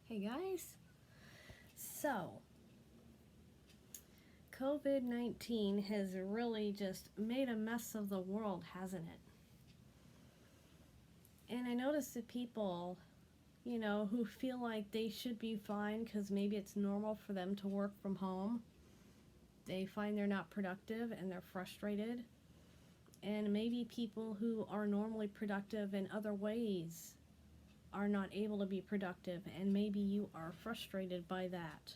Hey guys. So, COVID 19 has really just made a mess of the world, hasn't it? And I notice that people, who feel like they should be fine because maybe it's normal for them to work from home, they find they're not productive and they're frustrated. And maybe people who are normally productive in other ways are not able to be productive, and maybe you are frustrated by that.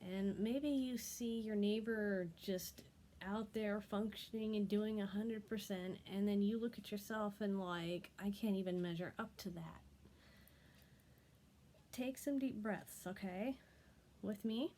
And maybe you see your neighbor just out there functioning and doing 100%, and then you look at yourself and, like, I can't even measure up to that. Take some deep breaths, okay? With me.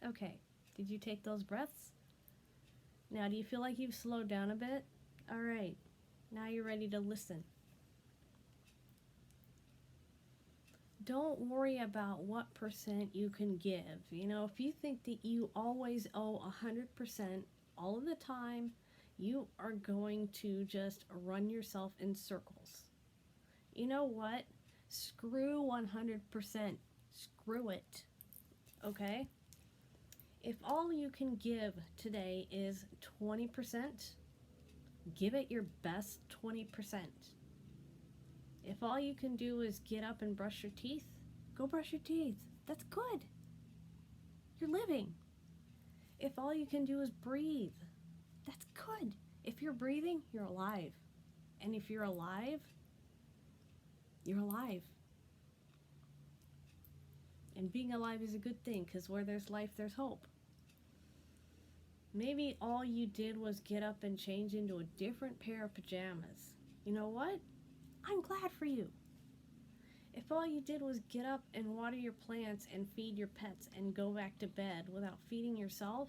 Okay, did you take those breaths? Now, do you feel like you've slowed down a bit? All right, now you're ready to listen. Don't worry about what percent you can give. If you think that you always owe 100% all of the time, you are going to just run yourself in circles. You know what? Screw 100%. Screw it. Okay? If all you can give today is 20%, give it your best 20%. If all you can do is get up and brush your teeth, go brush your teeth. That's good. You're living. If all you can do is breathe, that's good. If you're breathing, you're alive. And if you're alive, you're alive. And being alive is a good thing, because where there's life, there's hope. Maybe all you did was get up and change into a different pair of pajamas. You know what? I'm glad for you. If all you did was get up and water your plants and feed your pets and go back to bed without feeding yourself,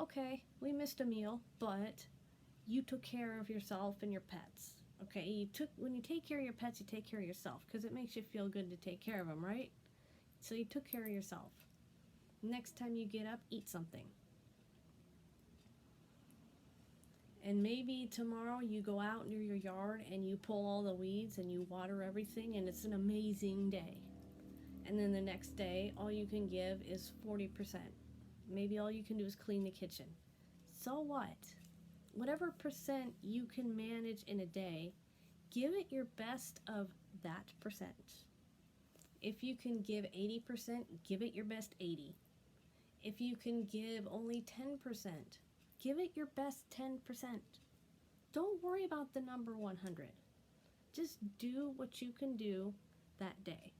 okay, we missed a meal, but you took care of yourself and your pets. Okay, when you take care of your pets, you take care of yourself, because it makes you feel good to take care of them, right? So you took care of yourself. Next time you get up, eat something. And maybe tomorrow you go out near your yard and you pull all the weeds and you water everything, and it's an amazing day. And then the next day, all you can give is 40%. Maybe all you can do is clean the kitchen. So what? Whatever percent you can manage in a day, give it your best of that percent. If you can give 80%, give it your best 80. If you can give only 10%, give it your best 10%. Don't worry about the number 100. Just do what you can do that day.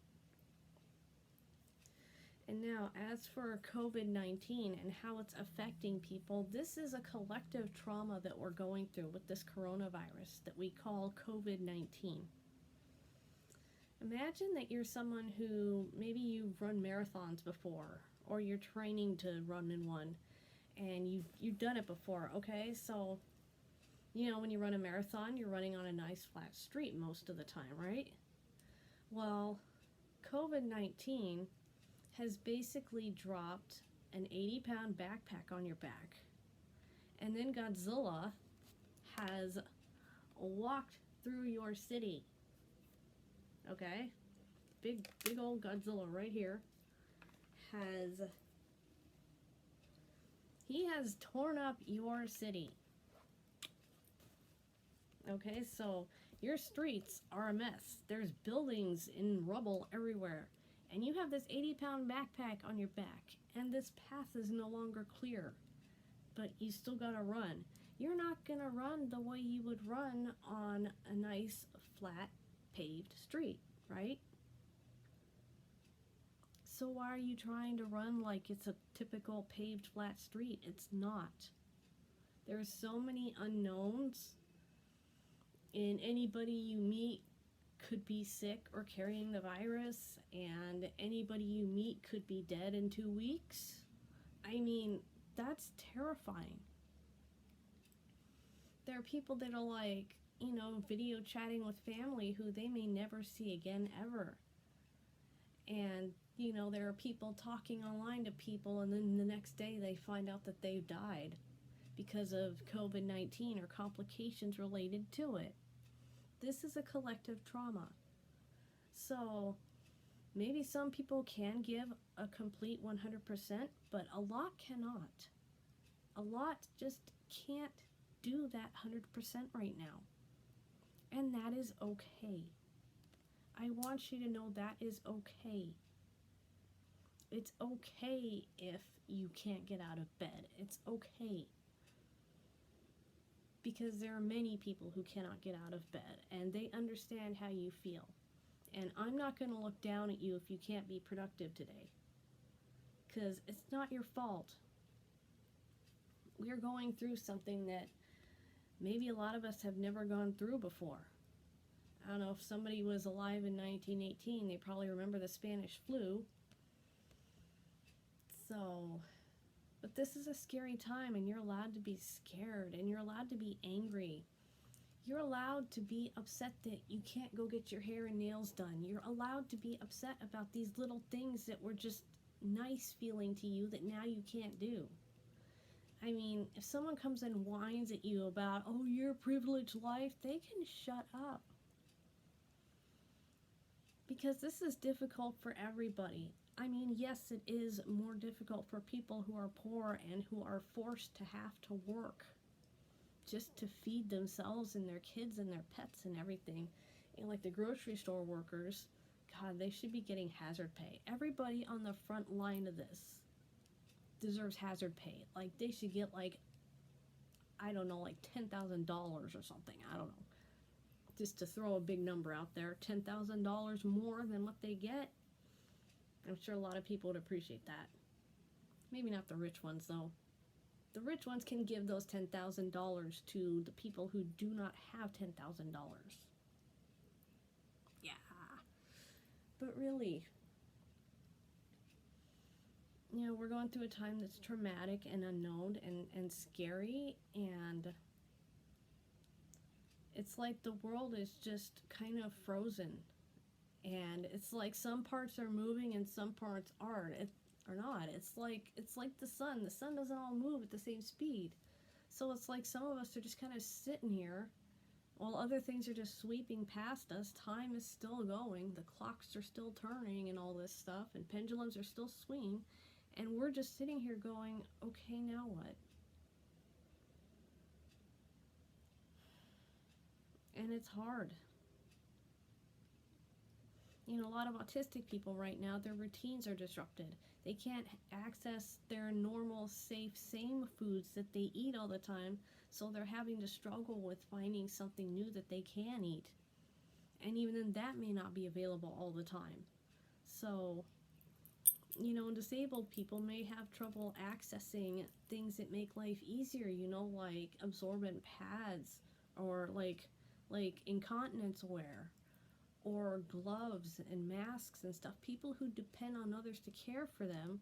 And now, as for COVID-19 and how it's affecting people, this is a collective trauma that we're going through with this coronavirus that we call COVID-19. Imagine that you're someone who maybe you've run marathons before, or you're training to run in one, and you've done it before, okay? So, when you run a marathon, you're running on a nice flat street most of the time, right? Well, COVID-19 has basically dropped an 80-pound backpack on your back. And then Godzilla has walked through your city. Okay? Big old Godzilla right here he has torn up your city. Okay, so your streets are a mess. There's buildings in rubble everywhere. And you have this 80-pound backpack on your back, and this path is no longer clear. But you still gotta run. You're not gonna run the way you would run on a nice, flat, paved street, right? So why are you trying to run like it's a typical paved, flat street? It's not. There's so many unknowns, and anybody you meet could be sick or carrying the virus, and anybody you meet could be dead in 2 weeks. I mean, that's terrifying. There are people that are like, video chatting with family who they may never see again ever. And, there are people talking online to people, and then the next day they find out that they've died because of COVID-19 or complications related to it. This is a collective trauma. So maybe some people can give a complete 100%, but a lot cannot. A lot just can't do that 100% right now. And that is okay. I want you to know that is okay. It's okay if you can't get out of bed. It's okay. Because there are many people who cannot get out of bed, and they understand how you feel. And I'm not going to look down at you if you can't be productive today, because it's not your fault. We're going through something that maybe a lot of us have never gone through before. I don't know, if somebody was alive in 1918, they probably remember the Spanish flu. But this is a scary time, and you're allowed to be scared, and you're allowed to be angry. You're allowed to be upset that you can't go get your hair and nails done. You're allowed to be upset about these little things that were just nice feeling to you that now you can't do. I mean, if someone comes and whines at you about, oh, your privileged life, they can shut up. Because this is difficult for everybody. I mean, yes, it is more difficult for people who are poor and who are forced to have to work just to feed themselves and their kids and their pets and everything. And like the grocery store workers, God, they should be getting hazard pay. Everybody on the front line of this deserves hazard pay. Like, they should get like, I don't know, like $10,000 or something. I don't know. Just to throw a big number out there, $10,000 more than what they get. I'm sure a lot of people would appreciate that. Maybe not the rich ones, though. The rich ones can give those $10,000 to the people who do not have $10,000. Yeah. But really, we're going through a time that's traumatic and unknown and scary, and it's like the world is just kind of frozen. And it's like some parts are moving and some parts are not. It's like the sun. The sun doesn't all move at the same speed. So it's like some of us are just kind of sitting here while other things are just sweeping past us. Time is still going. The clocks are still turning and all this stuff, and pendulums are still swinging. And we're just sitting here going, okay, now what? And it's hard. A lot of autistic people right now, their routines are disrupted. They can't access their normal, safe, same foods that they eat all the time, so they're having to struggle with finding something new that they can eat. And even then, that may not be available all the time. So, disabled people may have trouble accessing things that make life easier, like absorbent pads, or like incontinence wear, or gloves and masks and stuff. People who depend on others to care for them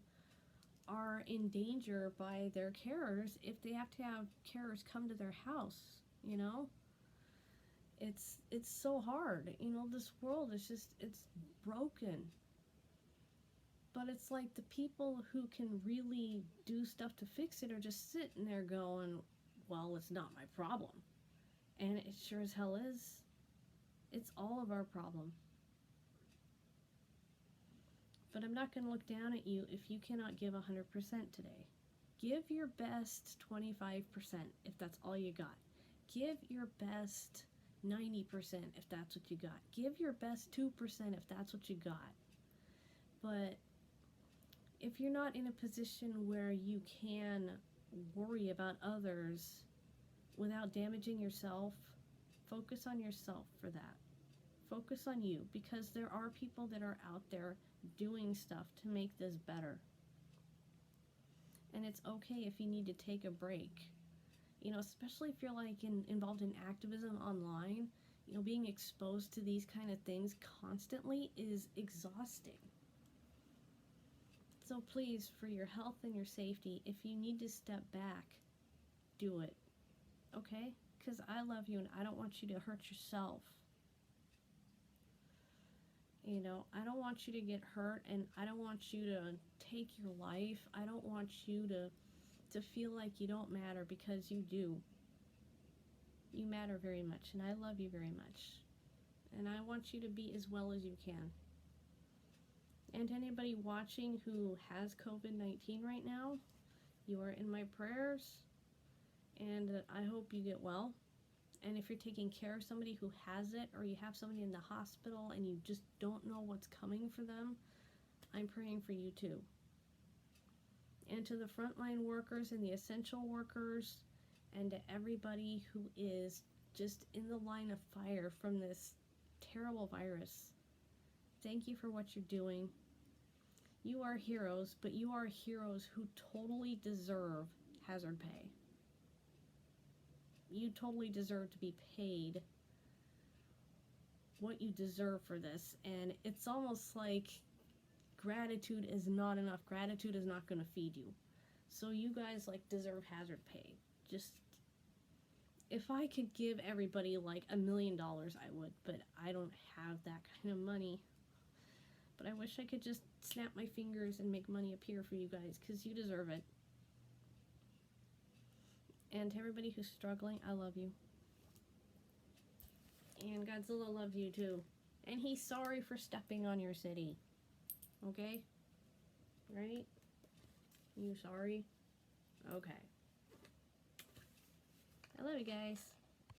are in danger by their carers if they have to have carers come to their house. It's so hard. This world is just, it's broken. But it's like the people who can really do stuff to fix it are just sitting there going, well, it's not my problem. And it sure as hell is. It's all of our problem. But I'm not going to look down at you if you cannot give 100% today. Give your best 25% if that's all you got. Give your best 90% if that's what you got. Give your best 2% if that's what you got. But if you're not in a position where you can worry about others without damaging yourself, focus on yourself for that. Focus on you, because there are people that are out there doing stuff to make this better. And it's okay if you need to take a break. Especially if you're involved in activism online, you know, being exposed to these kind of things constantly is exhausting. So please, for your health and your safety, if you need to step back, do it. Okay? Because I love you and I don't want you to hurt yourself. You know, I don't want you to get hurt, and I don't want you to take your life. I don't want you to feel like you don't matter, because you do. You matter very much, and I love you very much. And I want you to be as well as you can. And anybody watching who has COVID-19 right now, you are in my prayers, and I hope you get well. And if you're taking care of somebody who has it, or you have somebody in the hospital and you just don't know what's coming for them, I'm praying for you too. And to the frontline workers and the essential workers, and to everybody who is just in the line of fire from this terrible virus, thank you for what you're doing. You are heroes, but you are heroes who totally deserve hazard pay. You totally deserve to be paid what you deserve for this. And it's almost like gratitude is not enough. Gratitude is not going to feed you. So you guys like deserve hazard pay. Just, if I could give everybody like $1 million, I would, but I don't have that kind of money. But I wish I could just snap my fingers and make money appear for you guys, because you deserve it. And to everybody who's struggling, I love you. And Godzilla loves you too. And he's sorry for stepping on your city. Okay? Right? You sorry? Okay. I love you guys.